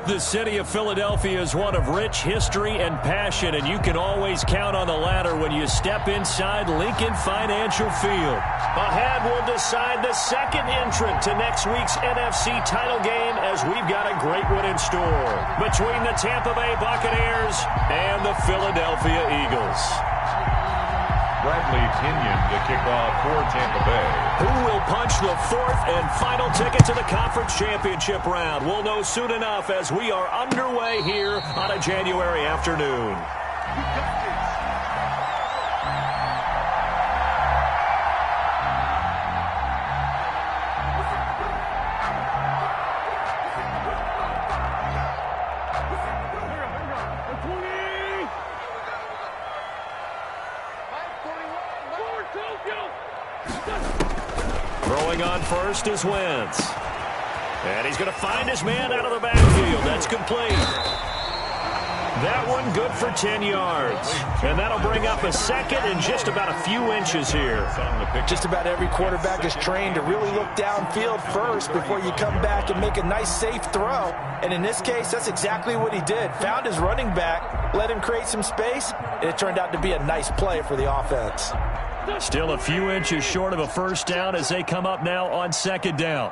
The city of Philadelphia is one of rich history and passion, and you can always count on the latter when you step inside Lincoln Financial Field. Ahead, we'll decide the second entrant to next week's NFC title game as we've got a great one in store between the Tampa Bay Buccaneers and the Philadelphia Eagles. Bradley Pinion to kick off for Tampa Bay. Who will punch the fourth and final ticket to the conference championship round? We'll know soon enough as we are underway here on a January afternoon. Throwing on first is Wentz. And he's going to find his man out of the backfield. That's complete. That one good for 10 yards. And that'll bring up a second and just about a few inches here. Just about every quarterback is trained to really look downfield first before you come back and make a nice, safe throw. And in this case, that's exactly what he did. Found his running back, let him create some space, and it turned out to be a nice play for the offense. Still a few inches short of a first down as they come up now on second down.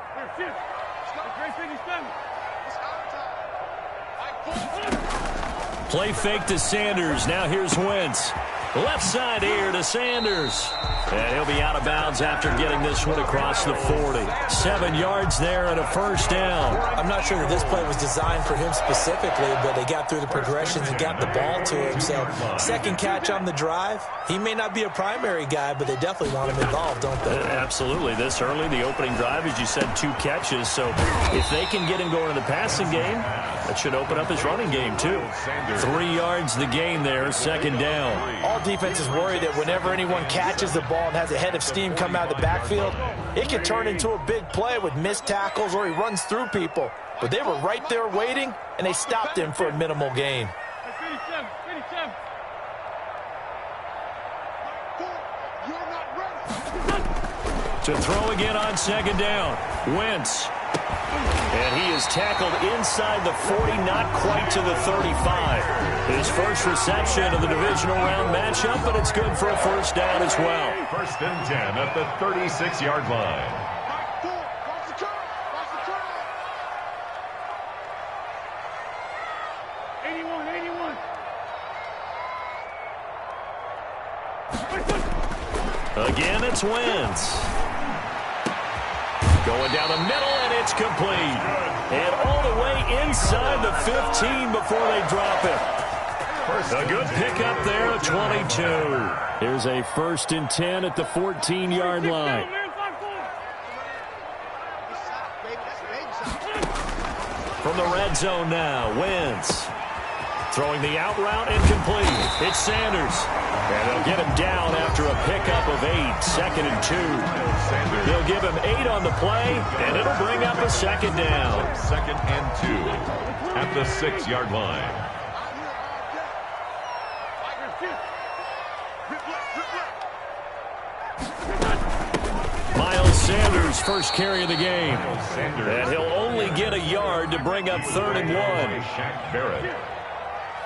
Play fake to Sanders. Now here's Wentz. Left side here to Sanders. And he'll be out of bounds after getting this one across the 40. 7 yards there and a first down. I'm not sure that this play was designed for him specifically, but they got through the progressions and got the ball to him. So second catch on the drive. He may not be a primary guy, but they definitely want him involved, don't they? Absolutely. This early, the opening drive, as you said, 2 catches. So if they can get him going in the passing game, that should open up his running game too. 3 yards the gain there, second down. All defenses worry that whenever anyone catches the ball and has a head of steam come out of the backfield, it can turn into a big play with missed tackles or he runs through people. But they were right there waiting, and they stopped him for a minimal gain. To throw again on second down. Wentz. And he is tackled inside the 40, not quite to the 35. His first reception of the divisional round matchup, but it's good for a first down as well. First and 10 at the 36-yard line. Again, it's Wentz. Going down the middle, and it's complete. And all the way inside the 15 before they drop it. A good pickup there at 22. Here's a first and 10 at the 14-yard line. From the red zone now, Wentz. Throwing the out route incomplete. It's Sanders. And they'll get him down after a pickup of 8. Second and 2. They'll give him 8 on the play, and it'll bring up a second down. Second and 2 at the 6-yard line. Miles Sanders, first carry of the game. And he'll only get a yard to bring up 3rd and 1. Shaq Barrett.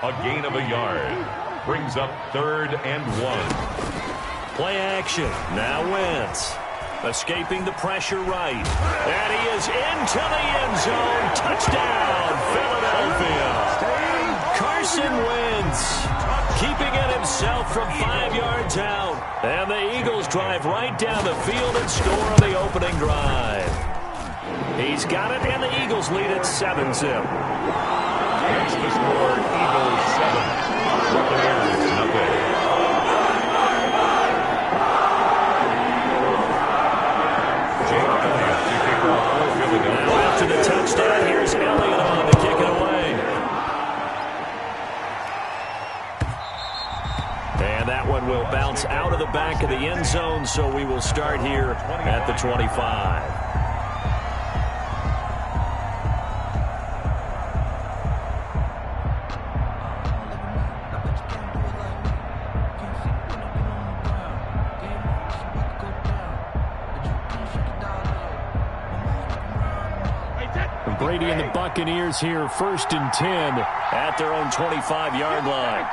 A gain of a yard. Brings up 3rd and 1. Play action. Now Wentz. Escaping the pressure right. And he is into the end zone. Touchdown, Philadelphia. Carson Wentz keeping it himself from 5 yards out. And the Eagles drive right down the field and score on the opening drive. He's got it, and the Eagles lead it 7-zip. Next to score, Eagles 7. Buccaneers nothing. Jake Elliott to kick off for Philadelphia. Now after the touchdown, here's Elliott on to kick it away. And that one will bounce out of the back of the end zone, so we will start here at the 25. Brady and the Buccaneers here, 1st and 10 at their own 25-yard line.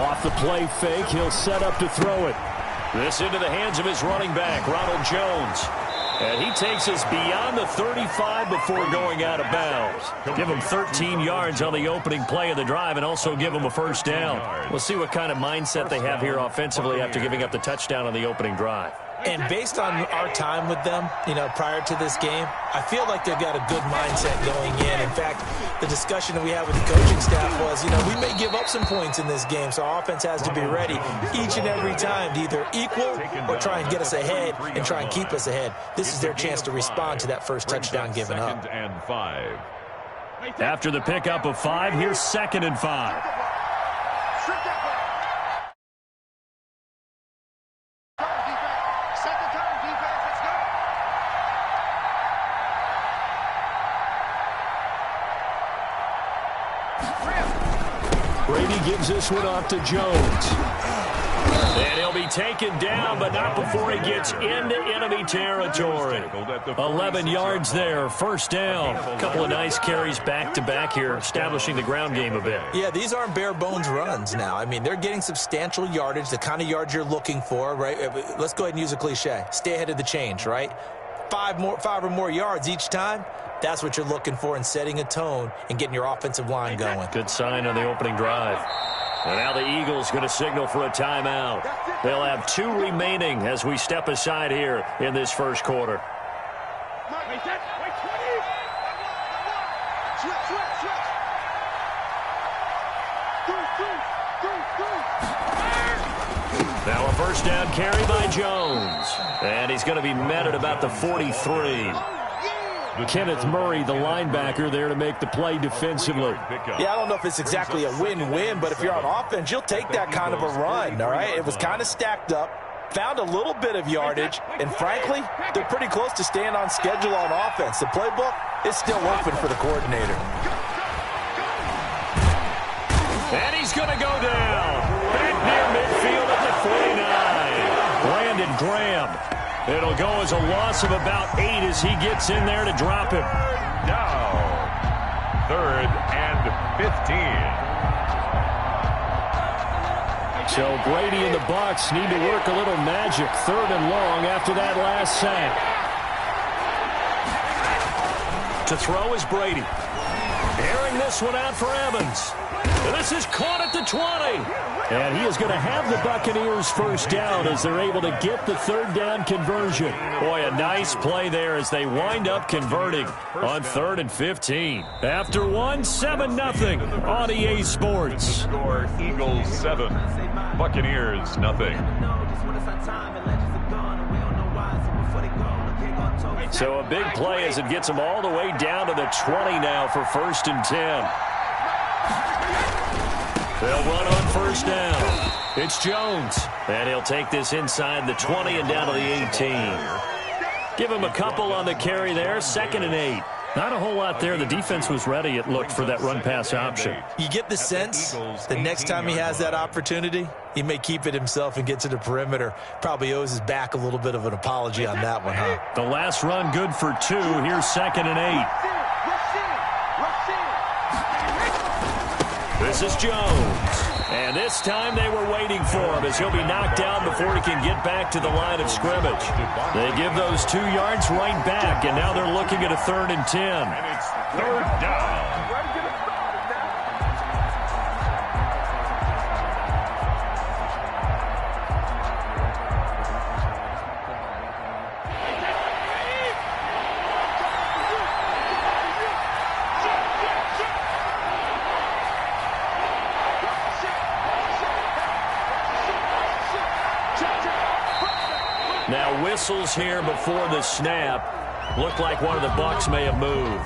Off the play fake, he'll set up to throw it. This into the hands of his running back, Ronald Jones. And he takes us beyond the 35 before going out of bounds. Give him 13 yards on the opening play of the drive and also give him a first down. We'll see what kind of mindset they have here offensively after giving up the touchdown on the opening drive. And based on our time with them, prior to this game, I feel like they've got a good mindset going in. In fact, the discussion that we had with the coaching staff was, we may give up some points in this game, so our offense has to be ready each and every time to either equal or try and get us ahead and try and keep us ahead. This is their chance to respond to that first touchdown given up. 2nd and 5. After the pickup of 5, here's 2nd and 5. Brady gives this one off to Jones. And he'll be taken down, but not before he gets into enemy territory. 11 yards there, first down. A couple of nice carries back-to-back here, establishing the ground game a bit. Yeah, these aren't bare-bones runs now. I mean, they're getting substantial yardage, the kind of yards you're looking for, right? Let's go ahead and use a cliche. Stay ahead of the change, right? 5 or more yards each time. That's what you're looking for in setting a tone and getting your offensive line going. Good sign on the opening drive. And now the Eagles going to signal for a timeout. They'll have 2 remaining as we step aside here in this first quarter. Now a first down carry by Jones. And he's going to be met at about the 43. Kenneth Murray, the linebacker, there to make the play defensively. Yeah, I don't know if it's exactly a win-win, but if you're on offense, you'll take that kind of a run, all right? It was kind of stacked up, found a little bit of yardage, and frankly, they're pretty close to staying on schedule on offense. The playbook is still open for the coordinator. And he's going to go down. Back near midfield at the 49. Brandon Graham. It'll go as a loss of about 8 as he gets in there to drop him. Now, 3rd and 15. So Brady and the Bucs need to work a little magic. 3rd and long after that last sack. To throw is Brady. Airing this one out for Evans. And this is caught at the 20. And he is going to have the Buccaneers first down as they're able to get the 3rd down conversion. Boy, a nice play there as they wind up converting on 3rd and 15. After 7-0 on EA Sports. Score Eagles 7, Buccaneers nothing. So a big play as it gets them all the way down to the 20 now for 1st and 10. They'll run on first down. It's Jones. And he'll take this inside the 20 and down to the 18. Give him a couple on the carry there. 2nd and 8. Not a whole lot there. The defense was ready, it looked, for that run-pass option. You get the sense the next time he has that opportunity, he may keep it himself and get to the perimeter. Probably owes his back a little bit of an apology on that one, huh? The last run good for 2. Here's 2nd and 8. This is Jones. And this time they were waiting for him as he'll be knocked down before he can get back to the line of scrimmage. They give those 2 yards right back, and now they're looking at a 3rd and 10. And it's 3rd down. Now whistles here before the snap. Looked like one of the Bucs may have moved.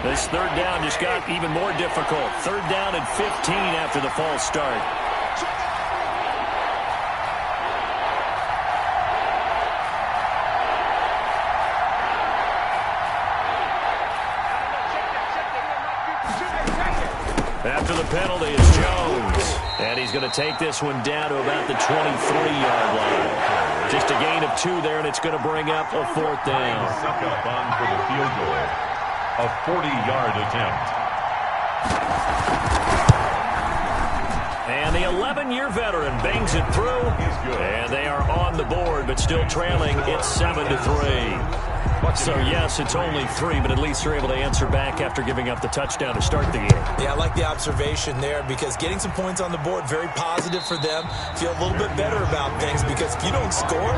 This 3rd down just got even more difficult. 3rd down and 15 after the false start. After the penalty, it's Jones. And he's going to take this one down to about the 23-yard line. Just a gain of 2 there, and it's going to bring up a 4th down. Suck up on for the field goal. A 40-yard attempt. And the 11-year veteran bangs it through. And they are on the board, but still trailing. It's 7-3. So, yes, it's only 3, but at least they're able to answer back after giving up the touchdown to start the game. Yeah, I like the observation there because getting some points on the board, very positive for them. Feel a little bit better about things because if you don't score,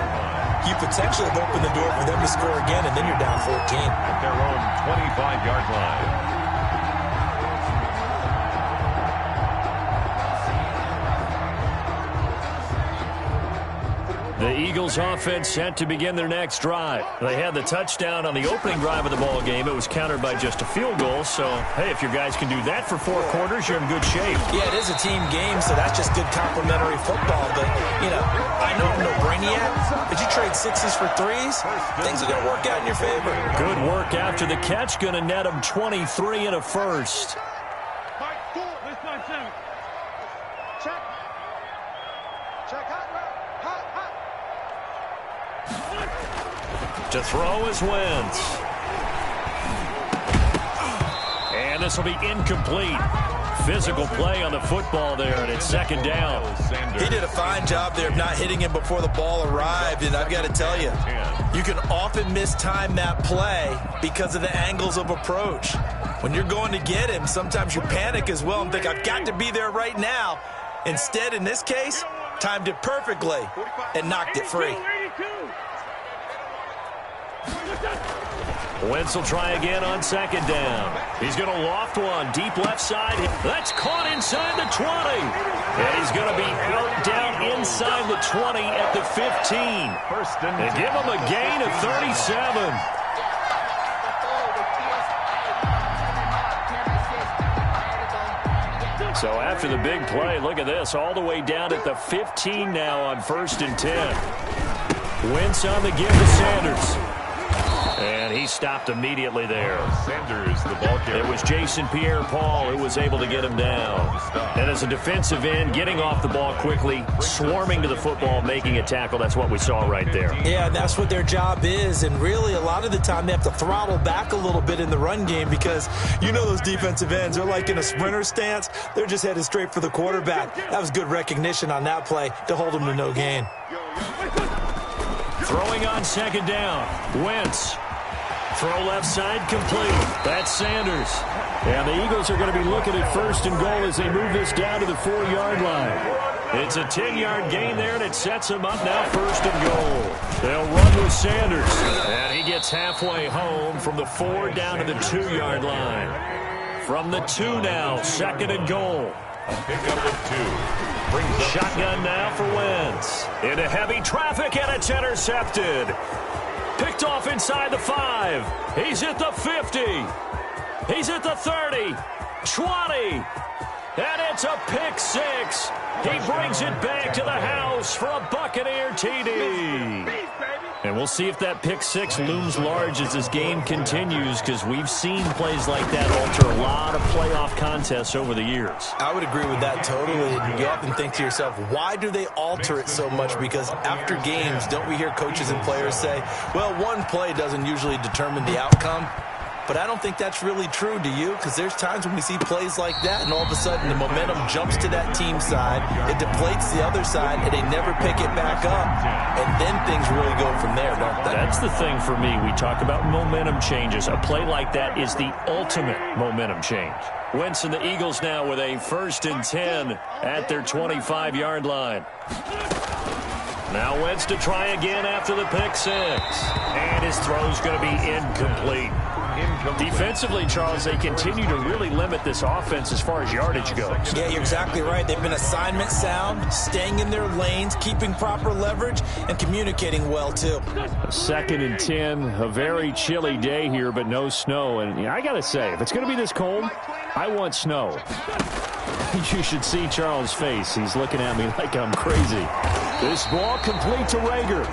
you potentially have opened the door for them to score again, and then you're down 14. At their own 25-yard line. The Eagles offense set to begin their next drive. They had the touchdown on the opening drive of the ball game. It was countered by just a field goal. So, hey, if your guys can do that for 4 quarters, you're in good shape. Yeah, it is a team game, so that's just good complementary football. But, you know, I know I'm no brainiac, but you trade 6s for 3s, things are going to work out in your favor. Good work after the catch. Going to net them 23 and a first. To throw is Wentz. And this will be incomplete. Physical play on the football there, and it's 2nd down. He did a fine job there of not hitting him before the ball arrived, and I've got to tell you, you can often mistime that play because of the angles of approach. When you're going to get him, sometimes you panic as well and think, I've got to be there right now. Instead, in this case, timed it perfectly and knocked it free. Wentz will try again on 2nd down. He's going to loft one deep left side. That's caught inside the 20. And he's going to be out down inside the 20 at the 15. And give him a gain of 37. So after the big play, look at this, all the way down at the 15 now on 1st and 10. Wentz on the give to Sanders. And he stopped immediately there. Sanders, the ball carrier. It was Jason Pierre-Paul who was able to get him down. And as a defensive end, getting off the ball quickly, swarming to the football, making a tackle, that's what we saw right there. Yeah, that's what their job is. And really, a lot of the time, they have to throttle back a little bit in the run game because you know those defensive ends, they're like in a sprinter stance. They're just headed straight for the quarterback. That was good recognition on that play to hold him to no gain. Throwing on 2nd down. Wentz. Throw left side complete. That's Sanders. And the Eagles are going to be looking at 1st and goal as they move this down to the 4-yard line. It's a 10-yard gain there, and it sets them up now 1st and goal. They'll run with Sanders. And he gets halfway home from the 4 down to the 2-yard line. From the 2 now, 2nd and goal. A pickup of 2. Brings up Shotgun now for Wentz. Into heavy traffic, and it's intercepted. Picked off inside the 5. He's at the 50. He's at the 30. 20. And it's a pick 6. He brings it back to the house for a Buccaneer TD. And we'll see if that pick 6 looms large as this game continues, because we've seen plays like that alter a lot of playoff contests over the years. I would agree with that totally. You often think to yourself, why do they alter it so much? Because after games, don't we hear coaches and players say, well, one play doesn't usually determine the outcome? But I don't think that's really true, do you? Because there's times when we see plays like that, and all of a sudden the momentum jumps to that team side, it deflates the other side, and they never pick it back up. And then things really go from there, don't they? That's the thing for me. We talk about momentum changes. A play like that is the ultimate momentum change. Wentz and the Eagles now with a 1st and 10 at their 25-yard line. Now Wentz to try again after the pick 6. And his throw's going to be incomplete. Defensively, Charles, they continue to really limit this offense as far as yardage goes. Yeah, you're exactly right. They've been assignment sound, staying in their lanes, keeping proper leverage, and communicating well, too. 2nd and 10, a very chilly day here, but no snow. And I got to say, if it's going to be this cold, I want snow. You should see Charles' face. He's looking at me like I'm crazy. This ball complete to Rager.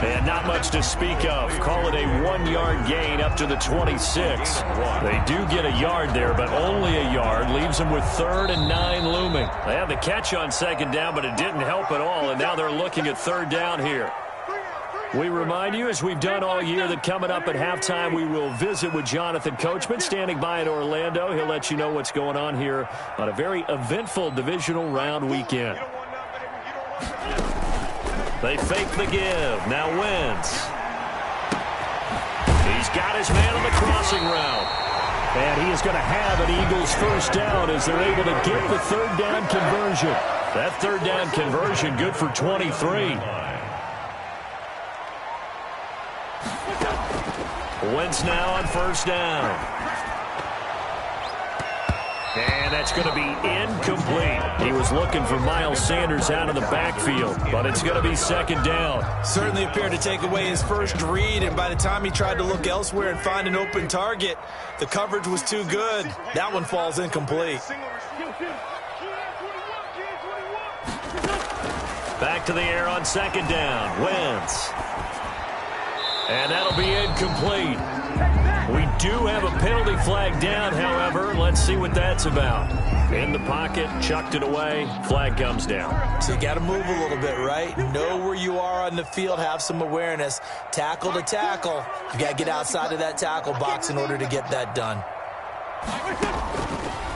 And not much to speak of. Call it a 1-yard gain up to the 26. They do get a yard there, but only a yard. Leaves them with 3rd and 9 looming. They have the catch on 2nd down, but it didn't help at all. And now they're looking at 3rd down here. We remind you, as we've done all year, that coming up at halftime, we will visit with Jonathan Coachman, standing by in Orlando. He'll let you know what's going on here on a very eventful divisional round weekend. They fake the give. Now Wentz. He's got his man on the crossing route. And he is going to have an Eagles first down as they're able to get the third down conversion. That third down conversion good for 23. Wentz now on first down. And that's going to be incomplete. He was looking for Miles Sanders out of the backfield, but it's going to be second down. Certainly appeared to take away his first read, and by the time he tried to look elsewhere and find an open target, the coverage was too good. That one falls incomplete. Back to the air on second down. Wentz. And that'll be incomplete. We do have a penalty flag down, however. Let's see what that's about. In the pocket, chucked it away, flag comes down. So you got to move a little bit, right? Know where you are on the field, have some awareness. Tackle to tackle. You got to get outside of that tackle box in order to get that done.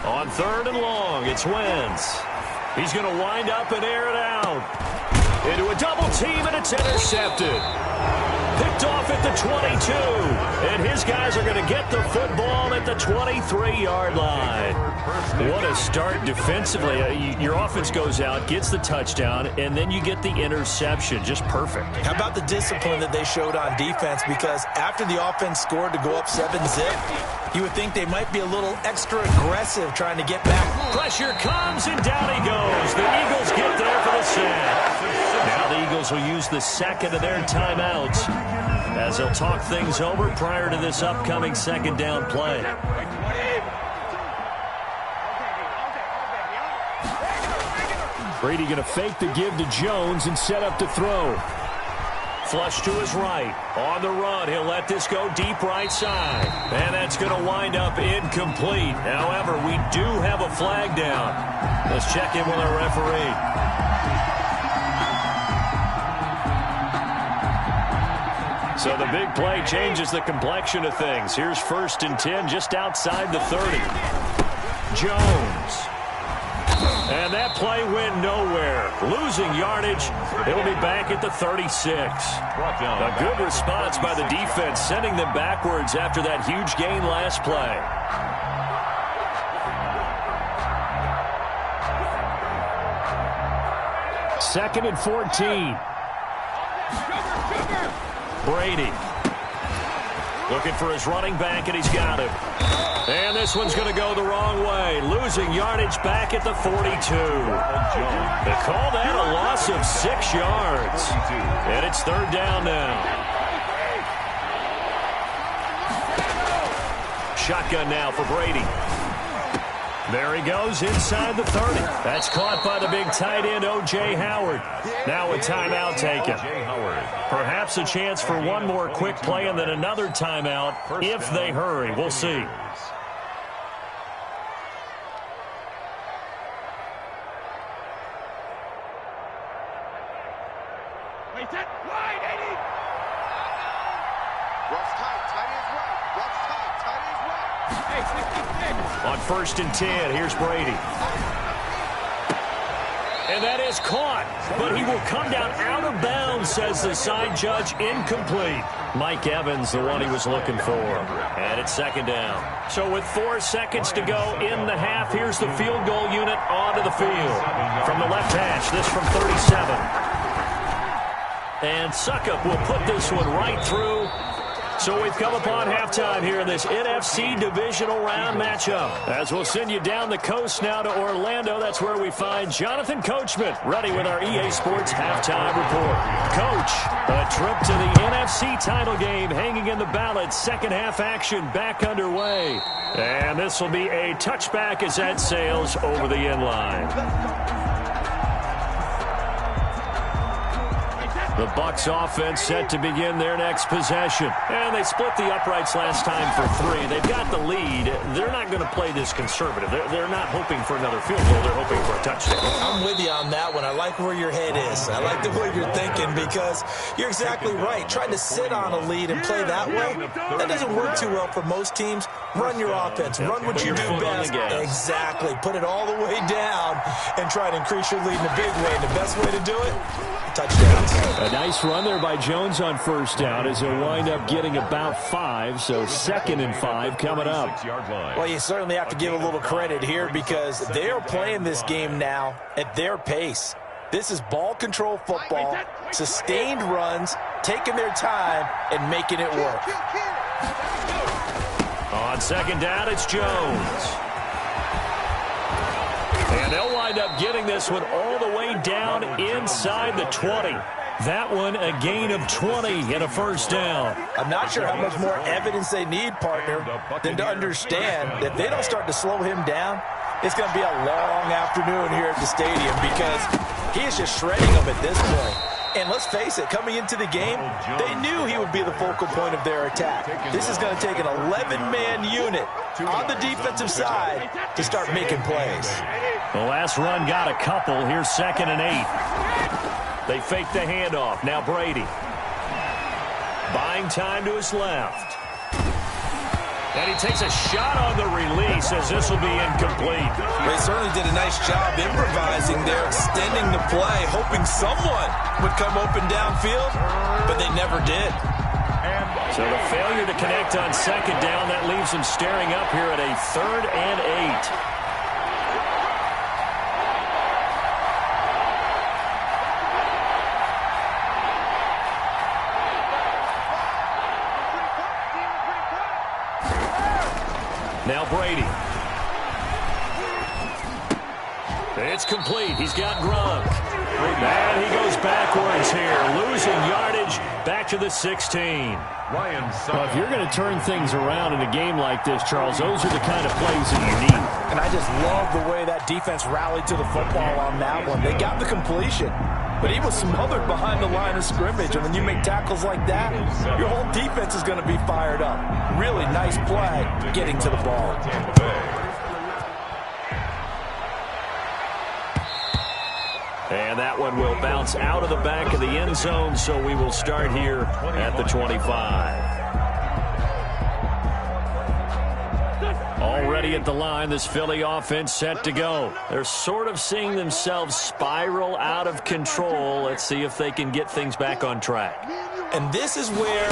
On third and long, it's Wentz. He's going to wind up and air it out. Into a double team, and it's intercepted. Picked off at the 22, and his guys are going to get the football at the 23-yard line. What a start defensively. Your offense goes out, gets the touchdown, and then you get the interception. Just perfect. How about the discipline that they showed on defense? Because after the offense scored to go up 7-zip, you would think they might be a little extra aggressive trying to get back. Pressure comes, and down he goes. The Eagles get there for the sack. Now the Eagles will use the second of their timeouts as they'll talk things over prior to this upcoming second down play. Brady going to fake the give to Jones and set up to throw. Flush to his right. On the run, he'll let this go deep right side. And that's going to wind up incomplete. However, we do have a flag down. Let's check in with our referee. So the big play changes the complexion of things. Here's 1st and 10 just outside the 30. Jones. And that play went nowhere. Losing yardage. It'll be back at the 36. A good response by the defense, sending them backwards after that huge gain last play. Second and 14. Brady looking for his running back, and he's got him. And this one's going to go the wrong way. Losing yardage back at the 42. They call that a loss of 6 yards. And it's third down now. Shotgun now for Brady. There he goes inside the 30. That's caught by the big tight end, O.J. Howard. Now a timeout taken. Perhaps a chance for one more quick play and then another timeout if they hurry. We'll see. On 1st and 10, here's Brady. And that is caught, but he will come down out of bounds, says the side judge. Incomplete. Mike Evans, the one he was looking for. And it's second down. So with 4 seconds to go in the half, here's the field goal unit onto the field. From the left hash, this from 37. And Suckup will put this one right through. So we've come upon halftime here in this NFC divisional round matchup. As we'll send you down the coast now to Orlando, that's where we find Jonathan Coachman, ready with our EA Sports halftime report. Coach, a trip to the NFC title game hanging in the balance. Second half action back underway. And this will be a touchback as that sails over the end line. The Bucs offense set to begin their next possession. And they split the uprights last time for 3. They've got the lead. They're not going to play this conservative. They're not hoping for another field goal. They're hoping for a touchdown. I'm with you on that one. I like where your head is. I like the way you're thinking because you're exactly right. Trying to sit on a lead and play that way, that doesn't work too well for most teams. Run your offense. Run what you do best. Exactly. Put it all the way down and try to increase your lead in a big way. And the best way to do it, touchdowns. A nice run there by Jones on first down as he'll wind up getting about 5. So 2nd and 5 coming up. Well, you certainly have to give a little credit here because they are playing this game now at their pace. This is ball control football, sustained runs, taking their time and making it work. On 2nd down, it's Jones. And they'll wind up getting this one all the way down inside the 20. That one a gain of 20 and a first down. I'm not sure how much more evidence they need, partner, than to understand that if they don't start to slow him down, it's going to be a long afternoon here at the stadium because he is just shredding them at this point. And let's face it, coming into the game, they knew he would be the focal point of their attack. This is going to take an 11-man unit on the defensive side to start making plays. The last run got a couple. Here's 2nd and 8. They fake the handoff. Now Brady. Buying time to his left. And he takes a shot on the release as this will be incomplete. They certainly did a nice job improvising there, extending the play, hoping someone would come open downfield, but they never did. So the failure to connect on 2nd down, that leaves them staring up here at a 3rd and 8. Now Brady. It's complete. He's got Gronk. And he goes backwards here, losing yardage back to the 16. Well, if you're going to turn things around in a game like this, Charles, those are the kind of plays that you need. And I just love the way that defense rallied to the football on that one. They got the completion, but he was smothered behind the line of scrimmage. And when you make tackles like that, your whole defense is going to be fired up. Really nice play getting to the ball. And that one will bounce out of the back of the end zone, so we will start here at the 25. Already at the line, this Philly offense set to go. They're sort of seeing themselves spiral out of control. Let's see if they can get things back on track. And this is where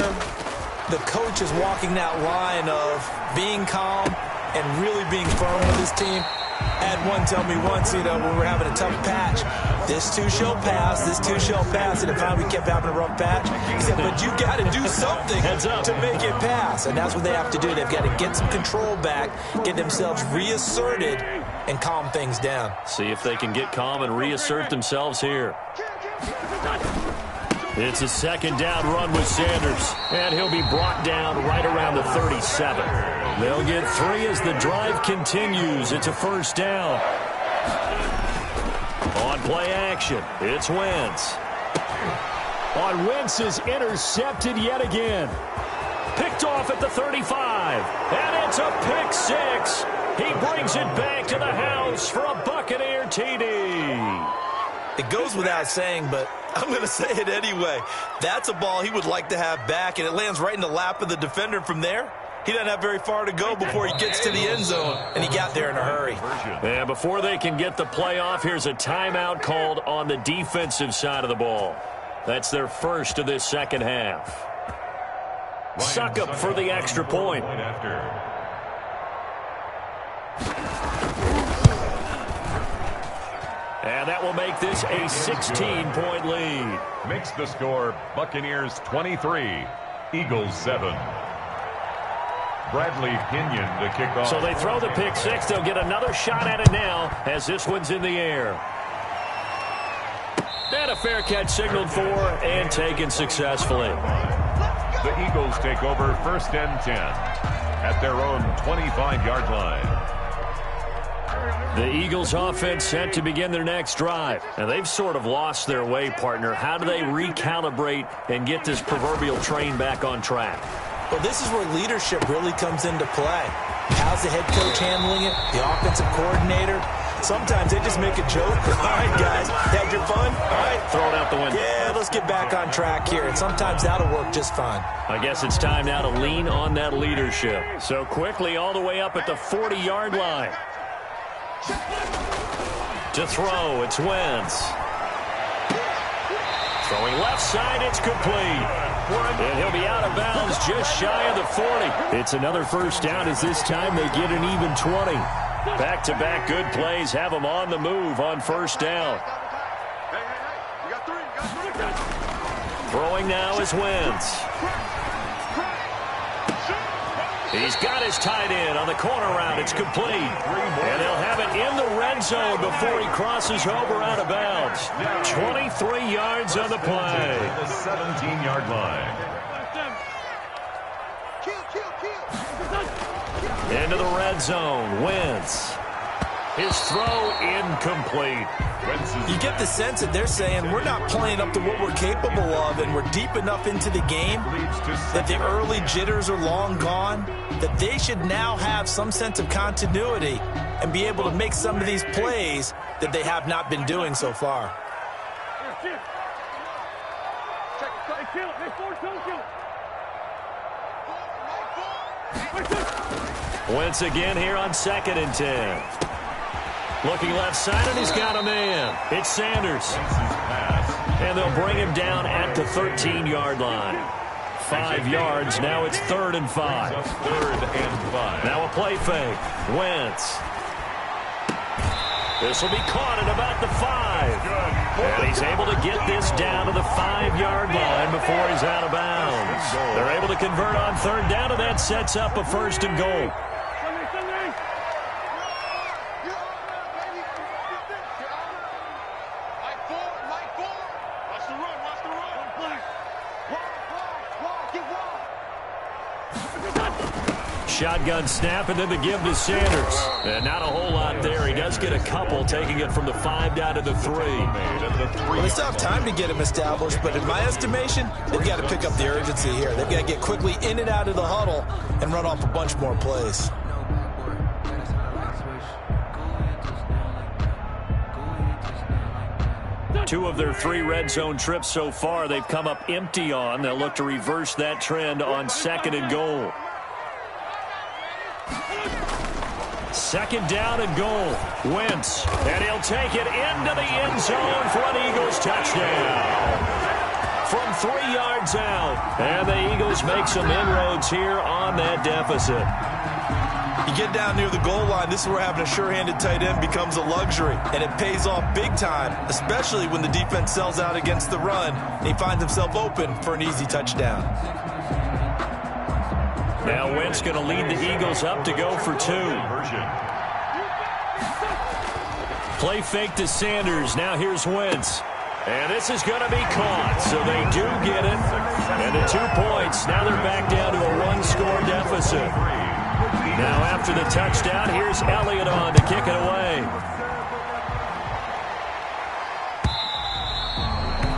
the coach is walking that line of being calm and really being firm with his team. Had one tell me once, when we were having a tough patch, this too shall pass, this too shall pass. And if we kept having a rough patch, he said, but you got to do something to make it pass. And that's what they have to do. They've got to get some control back, get themselves reasserted, and calm things down. See if they can get calm and reassert themselves here. It's a 2nd down run with Sanders, and he'll be brought down right around the 37. They'll get 3 as the drive continues. It's a 1st down. On play action, it's Wentz. On Wentz is intercepted yet again. Picked off at the 35, and it's a pick 6. He brings it back to the house for a Buccaneer TD. It goes without saying, but I'm going to say it anyway. That's a ball he would like to have back, and it lands right in the lap of the defender. From there, he doesn't have very far to go before he gets to the end zone, and he got there in a hurry. And before they can get the play off, here's a timeout called on the defensive side of the ball. That's their first of this second half. Succop for the extra point. And that will make this a 16-point lead. Makes the score Buccaneers 23, Eagles 7. Bradley Pinion to kick off. So they throw the pick 6. They'll get another shot at it now as this one's in the air. And a fair catch signaled for and taken successfully. The Eagles take over 1st and 10 at their own 25-yard line. The Eagles offense set to begin their next drive. And they've sort of lost their way, partner. How do they recalibrate and get this proverbial train back on track? Well, this is where leadership really comes into play. How's the head coach handling it? The offensive coordinator? Sometimes they just make a joke. All right, guys, had your fun? All right. Throw it out the window. Yeah, let's get back on track here. And sometimes that'll work just fine. I guess it's time now to lean on that leadership. So quickly all the way up at the 40-yard line. To throw, it's Wentz. Throwing left side, it's complete. And he'll be out of bounds just shy of the 40. It's another first down as this time they get an even 20. Back-to-back good plays have them on the move on first down. Throwing now is Wentz. He's got his tight end on the corner route. It's complete. And they'll have it in the red zone before he crosses over out of bounds. 23 yards on the play. The 17-yard line. Into the red zone. Wentz. His throw incomplete. You get the sense that they're saying we're not playing up to what we're capable of, and we're deep enough into the game that the early jitters are long gone, that they should now have some sense of continuity and be able to make some of these plays that they have not been doing so far. Wentz again here on 2nd and 10. Looking left side, and he's got a man. It's Sanders. And they'll bring him down at the 13-yard line. 5 yards. Now it's 3rd and 5. 3rd and 5. Now a play fake. Wentz. This will be caught at about the 5. And he's able to get this down to the 5-yard line before he's out of bounds. They're able to convert on 3rd down, and that sets up a 1st and goal. Shotgun snap, and then the give to Sanders. And not a whole lot there. He does get a couple, taking it from the 5 down to the 3. Well, they still have time to get him established, but in my estimation, they've got to pick up the urgency here. They've got to get quickly in and out of the huddle and run off a bunch more plays. Two of their 3 red zone trips so far, they've come up empty on. They'll look to reverse that trend on 2nd and goal. 2nd down and goal. Wentz. And he'll take it into the end zone for an Eagles touchdown. From 3 yards out. And the Eagles make some inroads here on that deficit. You get down near the goal line, this is where having a sure-handed tight end becomes a luxury. And it pays off big time, especially when the defense sells out against the run. And he finds himself open for an easy touchdown. Now Wentz going to lead the Eagles up to go for 2. Play fake to Sanders. Now here's Wentz. And this is going to be caught. So they do get it. And the 2 points. Now they're back down to a 1-score deficit. Now after the touchdown, here's Elliott on to kick it away.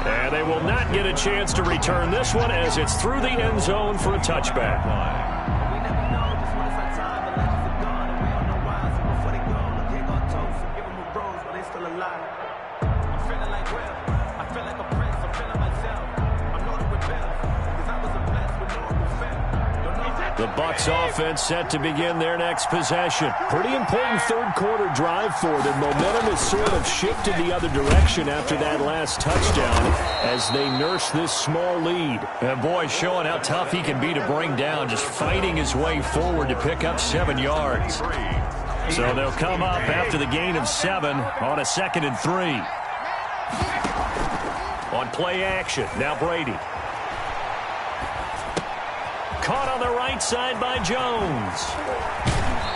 And they will not get a chance to return this one as it's through the end zone for a touchback. The Bucs offense set to begin their next possession. Pretty important 3rd quarter drive for them. Momentum has sort of shifted the other direction after that last touchdown as they nurse this small lead. And boy, showing how tough he can be to bring down, just fighting his way forward to pick up 7 yards. So they'll come up after the gain of 7 on a 2nd and 3. On play action, now Brady. Caught on the right side by Jones.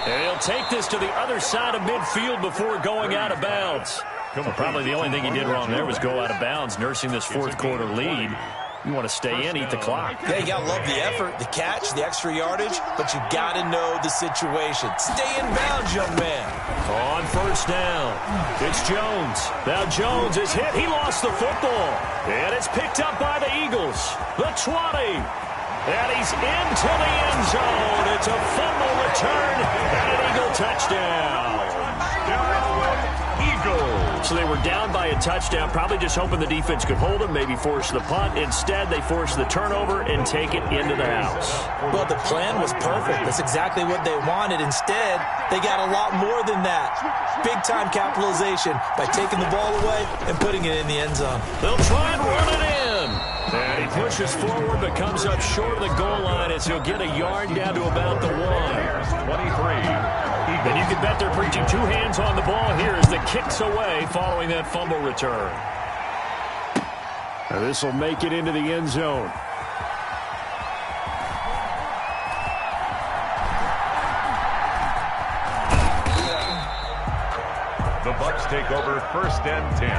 And he'll take this to the other side of midfield before going out of bounds. Well, probably the only thing he did wrong there was go out of bounds, nursing this 4th quarter lead. You want to stay in, eat the clock. Yeah, you got to love the effort, the catch, the extra yardage, but you got to know the situation. Stay in bounds, young man. On first down, it's Jones. Now Jones is hit. He lost the football. And it's picked up by the Eagles. The 20. And he's into the end zone. It's a fumble return and an Eagle touchdown. So they were down by a touchdown, probably just hoping the defense could hold them, maybe force the punt. Instead, they forced the turnover and take it into the house. Well, the plan was perfect. That's exactly what they wanted. Instead, they got a lot more than that. Big-time capitalization by taking the ball away and putting it in the end zone. They'll try and run it in. And he pushes forward but comes up short of the goal line as he'll get a yard down to about the 1. 23. And you can bet they're preaching two hands on the ball here as the kick's away following that fumble return. Now this will make it into the end zone. The Bucs take over 1st and 10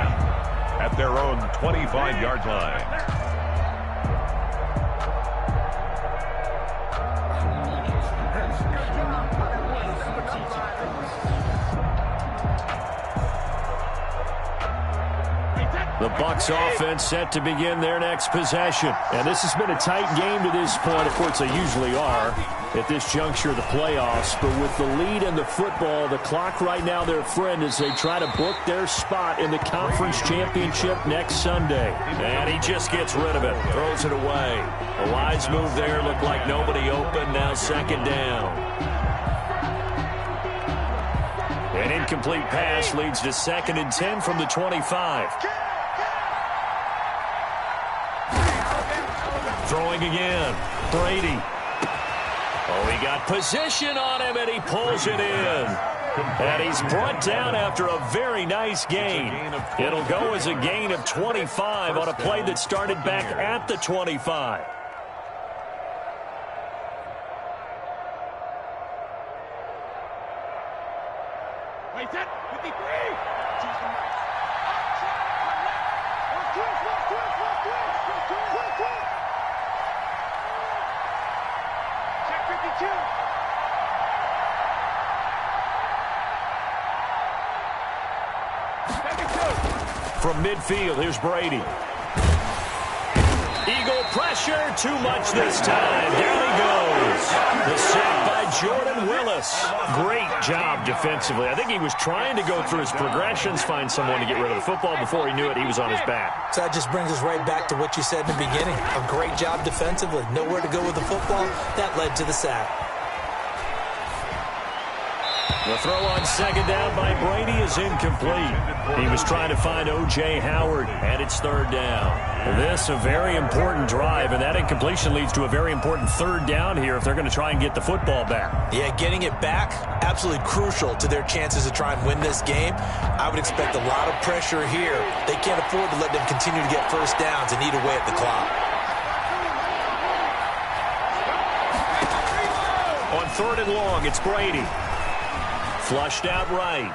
at their own 25-yard line. The Bucs offense set to begin their next possession. And this has been a tight game to this point. Of course, they usually are at this juncture of the playoffs. But with the lead in the football, the clock right now their friend as they try to book their spot in the conference championship next Sunday. And he just gets rid of it, throws it away. A wise move there, looked like nobody open, now 2nd down. An incomplete pass leads to 2nd and 10 from the 25. Throwing again. Brady. Oh, he got position on him, and he pulls it in. And he's brought down after a very nice gain. It'll go as a gain of 25 on a play that started back at the 25. Wait, set, 53. From midfield, here's Brady. Eagle pressure, too much this time. Down he goes. The sack by Jordan Willis. Great job defensively. I think he was trying to go through his progressions, find someone to get rid of the football. Before he knew it, he was on his back. So that just brings us right back to what you said in the beginning. A great job defensively. Nowhere to go with the football. That led to the sack. The throw on 2nd down by Brady is incomplete. He was trying to find O.J. Howard, and it's 3rd down. This a very important drive, and that incompletion leads to a very important 3rd down here if they're going to try and get the football back. Yeah, getting it back, absolutely crucial to their chances to try and win this game. I would expect a lot of pressure here. They can't afford to let them continue to get first downs and eat away at the clock. On 3rd and long, it's Brady. Flushed out right.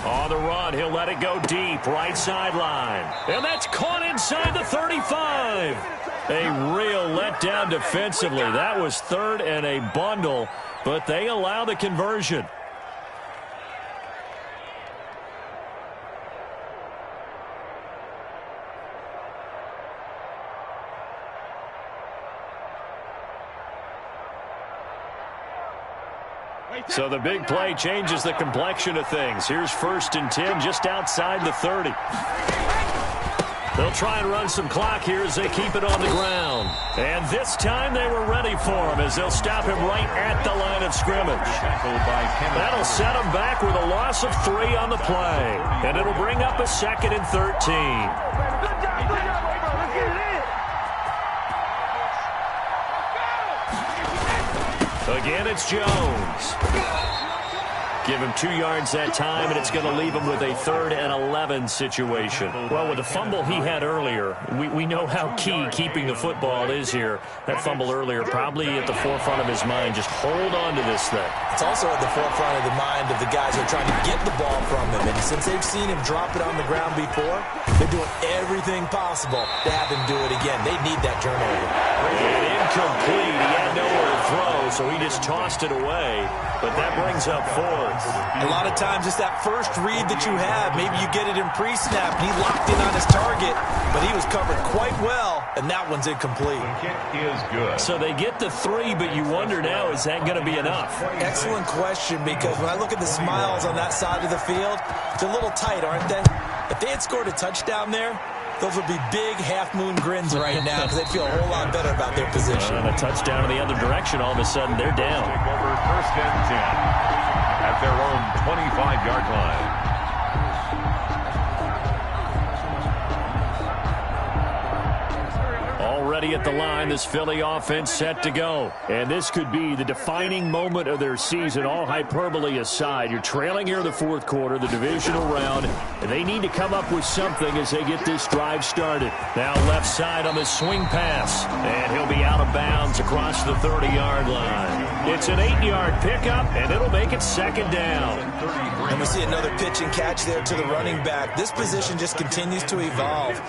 On the run, he'll let it go deep, right sideline. And that's caught inside the 35. A real letdown defensively. That was 3rd and a bundle, but they allow the conversion. So the big play changes the complexion of things. Here's 1st and 10 just outside the 30. They'll try and run some clock here as they keep it on the ground. And this time they were ready for him as they'll stop him right at the line of scrimmage. That'll set him back with a loss of 3 on the play. And it'll bring up a 2nd and 13. Again, it's Jones. Give him 2 yards that time, and it's going to leave him with a 3rd and 11 situation. Well, with the fumble he had earlier, we know how key keeping the football is here. That fumble earlier probably at the forefront of his mind. Just hold on to this thing. It's also at the forefront of the mind of the guys who are trying to get the ball from him. And since they've seen him drop it on the ground before, they're doing everything possible to have him do it again. They need that turnover. And incomplete. He had nowhere to throw, so he just tossed it away. But that brings up 4th. A lot of times it's that first read that you have. Maybe you get it in pre-snap, and he locked in on his target, but he was covered quite well, and that one's incomplete. The kick is good. So they get the 3, but you wonder now, is that going to be enough? Excellent question, because when I look at the smiles on that side of the field, they're a little tight, aren't they? If they had scored a touchdown there, those would be big half-moon grins right now because they'd feel a whole lot better about their position. And a touchdown in the other direction, all of a sudden they're down. Take over 1st and 10 at their own 25-yard line. Already at the line, this Philly offense set to go. And this could be the defining moment of their season, all hyperbole aside. You're trailing here in the 4th quarter, the divisional round, and they need to come up with something as they get this drive started. Now left side on the swing pass, and he'll be out of bounds across the 30-yard line. It's an 8-yard pickup, and it'll make it 2nd down. And we see another pitch and catch there to the running back. This position just continues to evolve.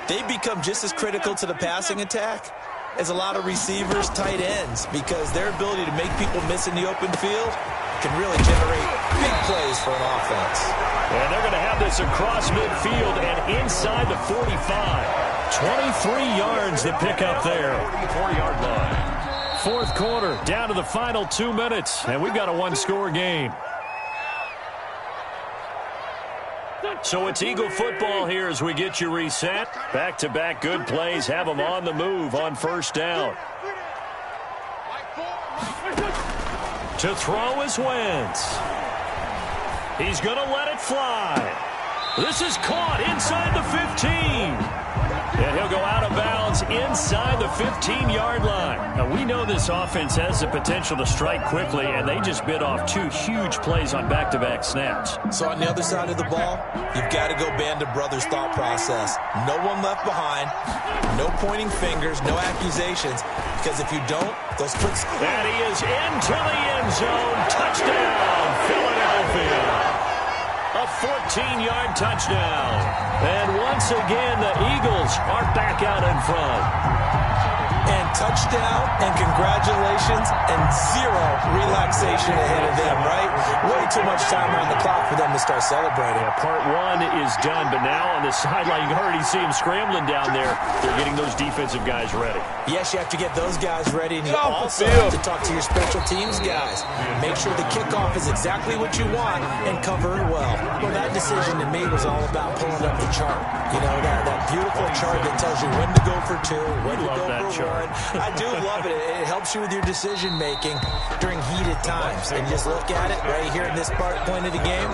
They become just as critical to the passing attack as a lot of receivers, tight ends, because their ability to make people miss in the open field can really generate big plays for an offense. And they're going to have this across midfield and inside the 45. 23 yards to pick up there. 44-yard line. 4th quarter, down to the final 2 minutes, and we've got a 1-score game. So it's Eagle football here as we get you reset. Back-to-back good plays have them on the move on 1st down. To throw is Wentz. He's going to let it fly. This is caught inside the 15. And he'll go out of bounds inside the 15-yard line. Now, we know this offense has the potential to strike quickly, and they just bit off 2 huge plays on back-to-back snaps. So on the other side of the ball, you've got to go Band of Brothers thought process. No one left behind, no pointing fingers, no accusations, because if you don't, those clicks... And he is into the end zone. Touchdown, Philadelphia. A 14-yard touchdown. And once again, the Eagles are back out in front. And touchdown, and congratulations, and 0 relaxation ahead of them, right? Way too much time on the clock for them to start celebrating. Yeah, part 1 is done, but now on the sideline, you can already see them scrambling down there. They're getting those defensive guys ready. Yes, you have to get those guys ready, and you also have to talk to your special teams guys. Make sure the kickoff is exactly what you want and cover it well. Well, that decision to me was all about pulling up the chart. You know, that beautiful chart that tells you when to go for 2, when to go for 1. I do love it. It helps you with your decision-making during heated times. And just look at it right here in this point of the game.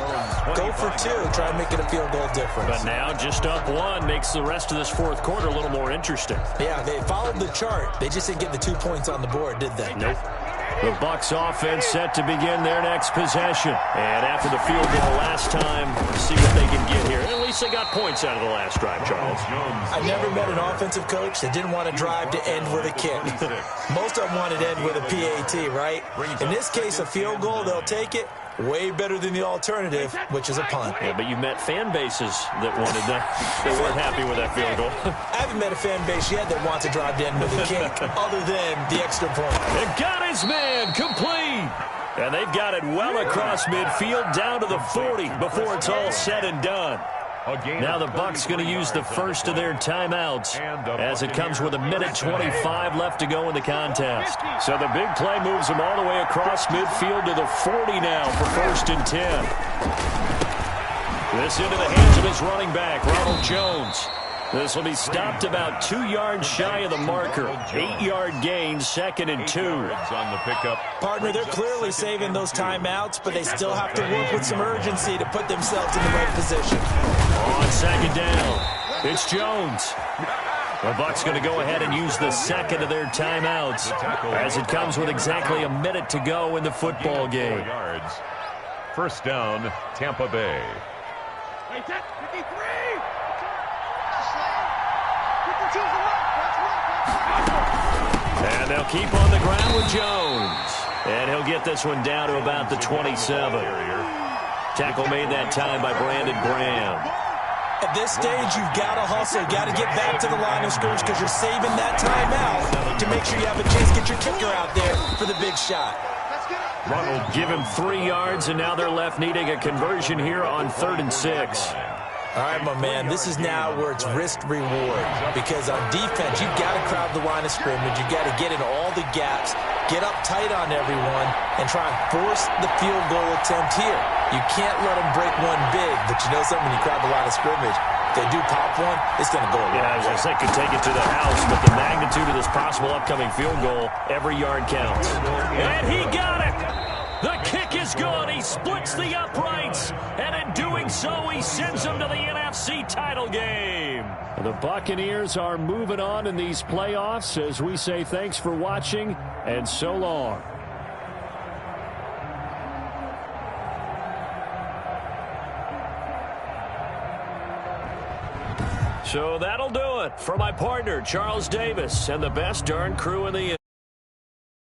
Go for 2. Try and make it a field goal difference. But now just up 1 makes the rest of this 4th quarter a little more interesting. Yeah, they followed the chart. They just didn't get the 2 points on the board, did they? Nope. The Bucs offense set to begin their next possession. And after the field goal last time, see what they can get here. At least they got points out of the last drive, Charles. I never met an offensive coach that didn't want to drive to end with a kick. Most of them wanted to end with a PAT, right? In this case, a field goal, they'll take it. Way better than the alternative, which is a punt. Yeah, but you met fan bases that wanted that. They weren't happy with that field goal. I haven't met a fan base yet that wants to drive to end with a kick, other than the extra point. And got his man complete. And they've got it well across midfield down to the 40 before it's all said and done. Now the Bucs going to use the first of their timeouts as it comes with 1:25 left to go in the contest. So the big play moves them all the way across midfield to the 40 now for 1st and 10. This into the hands of his running back, Ronald Jones. This will be stopped about 2 yards shy of the marker. 8-yard gain, 2nd and 2. On the pickup. Partner, they're clearly saving those timeouts, but they still have to work with some urgency to put themselves in the right position. On 2nd down, it's Jones. The Bucs going to go ahead and use the 2nd of their timeouts as it comes with exactly a minute to go in the football game. First down, Tampa Bay. Wait, set, 53! And they'll keep on the ground with Jones. And he'll get this one down to about the 27. Tackle made that time by Brandon Graham. At this stage, you've got to hustle. You've got to get back to the line of scrimmage because you're saving that time out to make sure you have a chance to get your kicker out there for the big shot. Ronald give him 3 yards, and now they're left needing a conversion here on 3rd and 6. All right, my man, this is now where it's risk-reward because on defense, you've got to crowd the line of scrimmage. You've got to get in all the gaps, get up tight on everyone, and try and force the field goal attempt here. You can't let them break one big, but you know something, when you crowd the line of scrimmage, if they do pop one, it's going to go a long way. Yeah, I was going to say, could take it to the house, but the magnitude of this possible upcoming field goal, every yard counts. And he got it! The kick is good. He splits the uprights. And in doing so, he sends them to the NFC title game. The Buccaneers are moving on in these playoffs as we say thanks for watching and so long. So that'll do it for my partner, Charles Davis, and the best darn crew in the